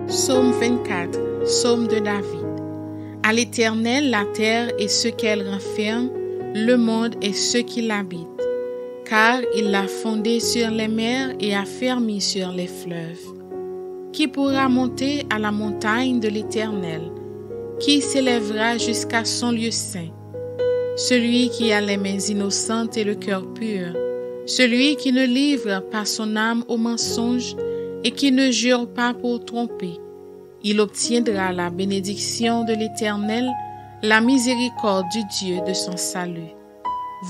Psaume 24, Psaume de David. À l'Éternel la terre et ce qu'elle renferme, le monde et ceux qui l'habitent. Car il l'a fondé sur les mers et affermi sur les fleuves. Qui pourra monter à la montagne de l'Éternel? Qui s'élèvera jusqu'à son lieu saint? Celui qui a les mains innocentes et le cœur pur, celui qui ne livre pas son âme au mensonge et qui ne jure pas pour tromper. Il obtiendra la bénédiction de l'Éternel, la miséricorde du Dieu de son salut.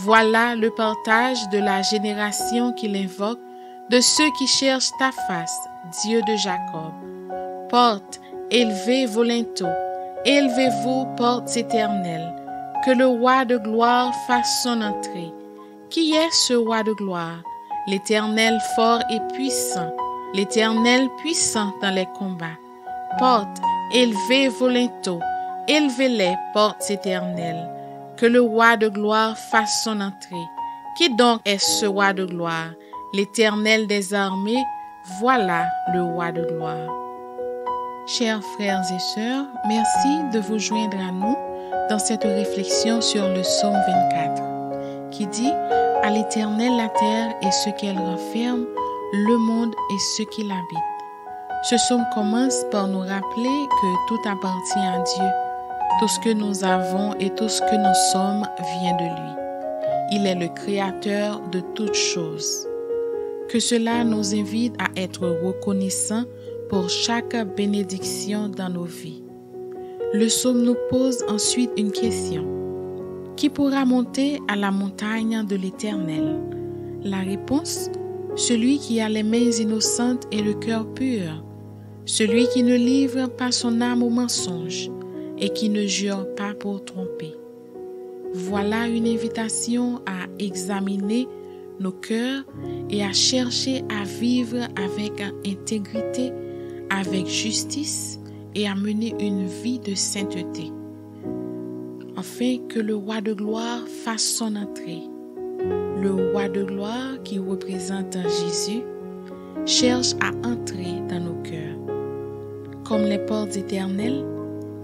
Voilà le partage de la génération qu'il invoque, de ceux qui cherchent ta face, Dieu de Jacob. Portes, élevez vos linteaux, élevez-vous, portes éternelles, que le roi de gloire fasse son entrée. Qui est ce roi de gloire? L'Éternel fort et puissant, l'Éternel puissant dans les combats. Portes, élevez vos linteaux, élevez-les, portes éternelles, que le roi de gloire fasse son entrée. Qui donc est ce roi de gloire? L'Éternel des armées, voilà le roi de gloire. Chers frères et sœurs, merci de vous joindre à nous dans cette réflexion sur le psaume 24, qui dit « À l'Éternel la terre et ce qu'elle renferme, le monde et ceux qui l'habitent ». Ce psaume commence par nous rappeler que tout appartient à Dieu. Tout ce que nous avons et tout ce que nous sommes vient de lui. Il est le créateur de toutes choses. Que cela nous invite à être reconnaissants pour chaque bénédiction dans nos vies. Le psaume nous pose ensuite une question. Qui pourra monter à la montagne de l'Éternel? La réponse, celui qui a les mains innocentes et le cœur pur, celui qui ne livre pas son âme au mensonge et qui ne jure pas pour tromper. Voilà une invitation à examiner nos cœurs et à chercher à vivre avec intégrité, avec justice et à mener une vie de sainteté, afin que le roi de gloire fasse son entrée. Le roi de gloire qui représente Jésus cherche à entrer dans nos cœurs. Comme les portes éternelles,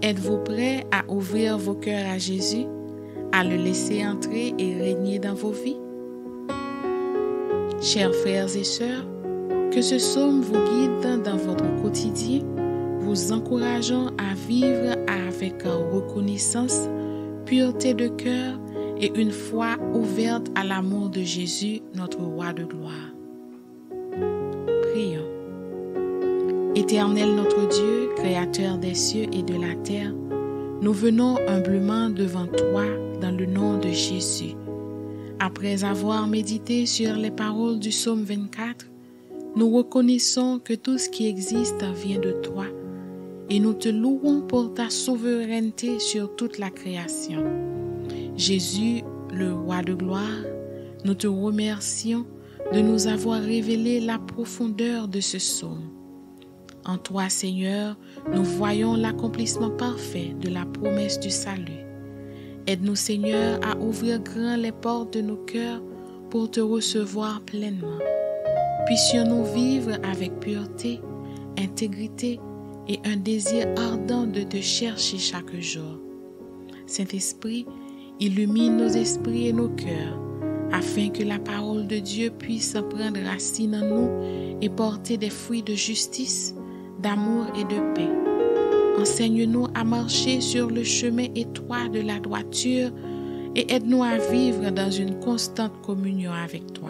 êtes-vous prêts à ouvrir vos cœurs à Jésus, à le laisser entrer et régner dans vos vies? Chers frères et sœurs, que ce psaume vous guide dans votre quotidien, vous encourageant à vivre avec reconnaissance, pureté de cœur et une foi ouverte à l'amour de Jésus, notre roi de gloire. Prions. Éternel notre Dieu, créateur des cieux et de la terre, nous venons humblement devant toi dans le nom de Jésus. Après avoir médité sur les paroles du psaume 24, nous reconnaissons que tout ce qui existe vient de toi et nous te louons pour ta souveraineté sur toute la création. Jésus, le roi de gloire, nous te remercions de nous avoir révélé la profondeur de ce psaume. En toi, Seigneur, nous voyons l'accomplissement parfait de la promesse du salut. Aide-nous, Seigneur, à ouvrir grand les portes de nos cœurs pour te recevoir pleinement. Puissions-nous vivre avec pureté, intégrité et un désir ardent de te chercher chaque jour. Saint-Esprit, illumine nos esprits et nos cœurs, afin que la parole de Dieu puisse prendre racine en nous et porter des fruits de justice, d'amour et de paix. Enseigne-nous à marcher sur le chemin étroit de la droiture et aide-nous à vivre dans une constante communion avec toi.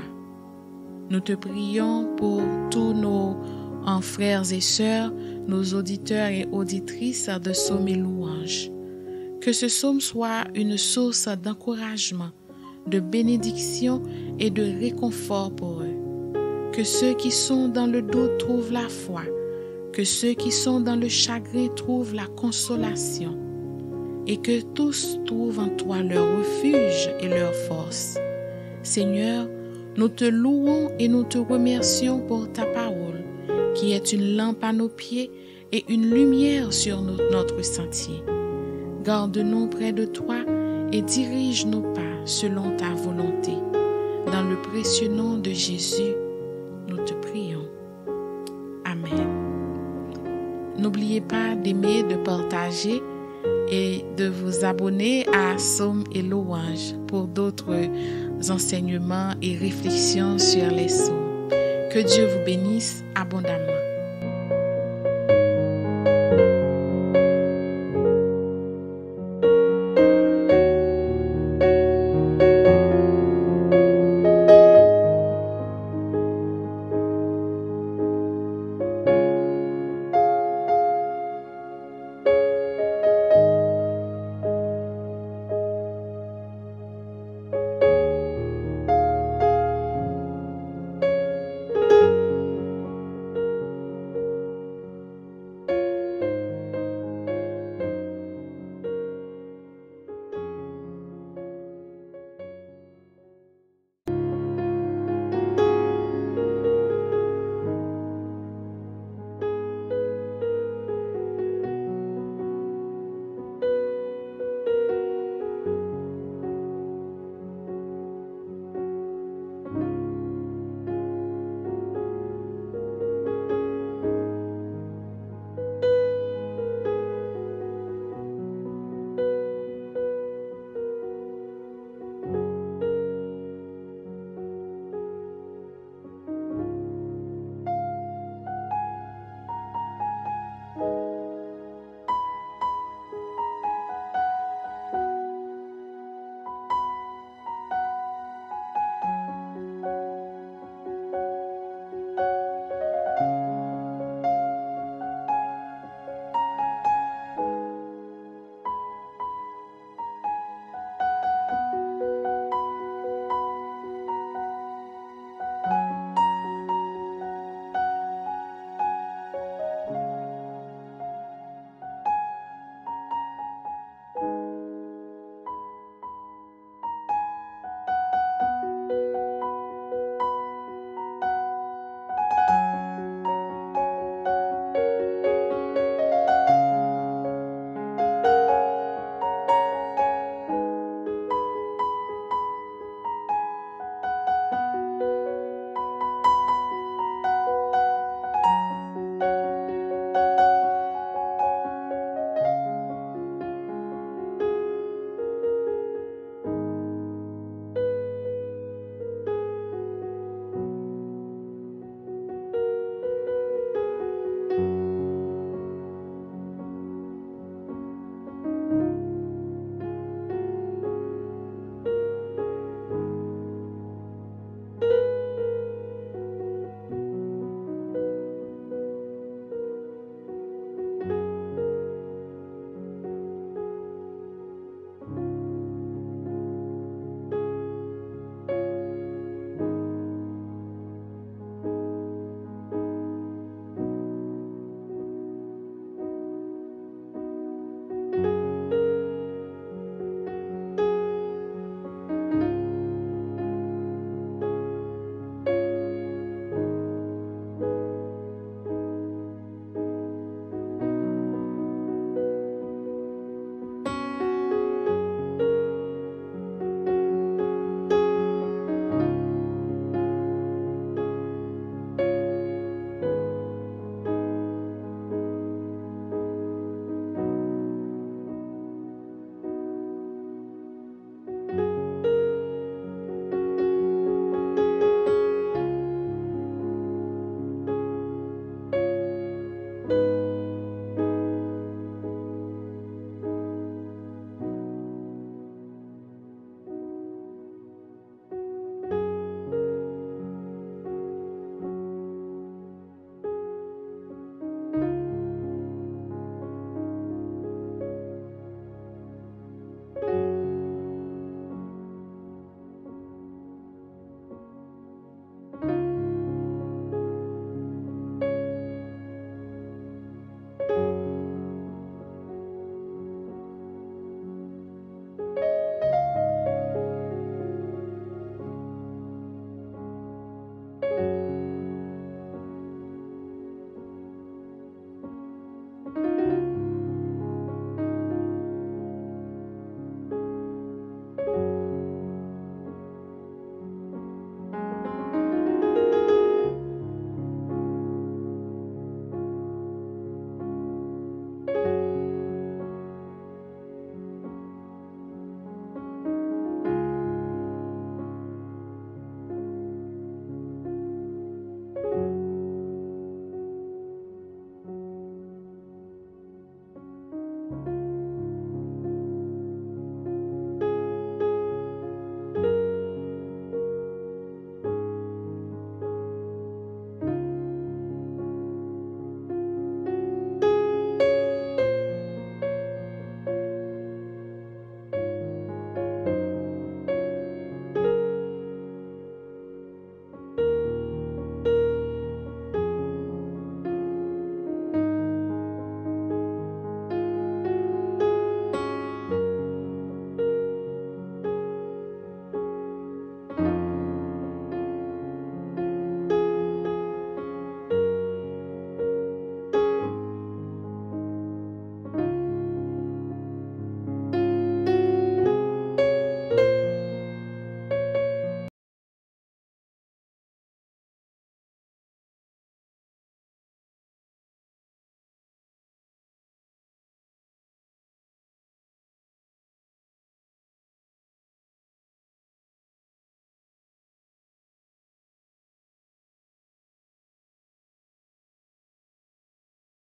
Nous te prions pour tous nos frères et sœurs, nos auditeurs et auditrices de psaumes et louanges. Que ce psaume soit une source d'encouragement, de bénédiction et de réconfort pour eux. Que ceux qui sont dans le doute trouvent la foi, que ceux qui sont dans le chagrin trouvent la consolation, et que tous trouvent en toi leur refuge et leur force. Seigneur, nous te louons et nous te remercions pour ta parole, qui est une lampe à nos pieds et une lumière sur notre sentier. Garde-nous près de toi et dirige nos pas selon ta volonté. Dans le précieux nom de Jésus, nous te prions. Amen. N'oubliez pas d'aimer, de partager et de vous abonner à Psaumes et Louanges pour d'autres enseignements et réflexions sur les psaumes. Que Dieu vous bénisse abondamment.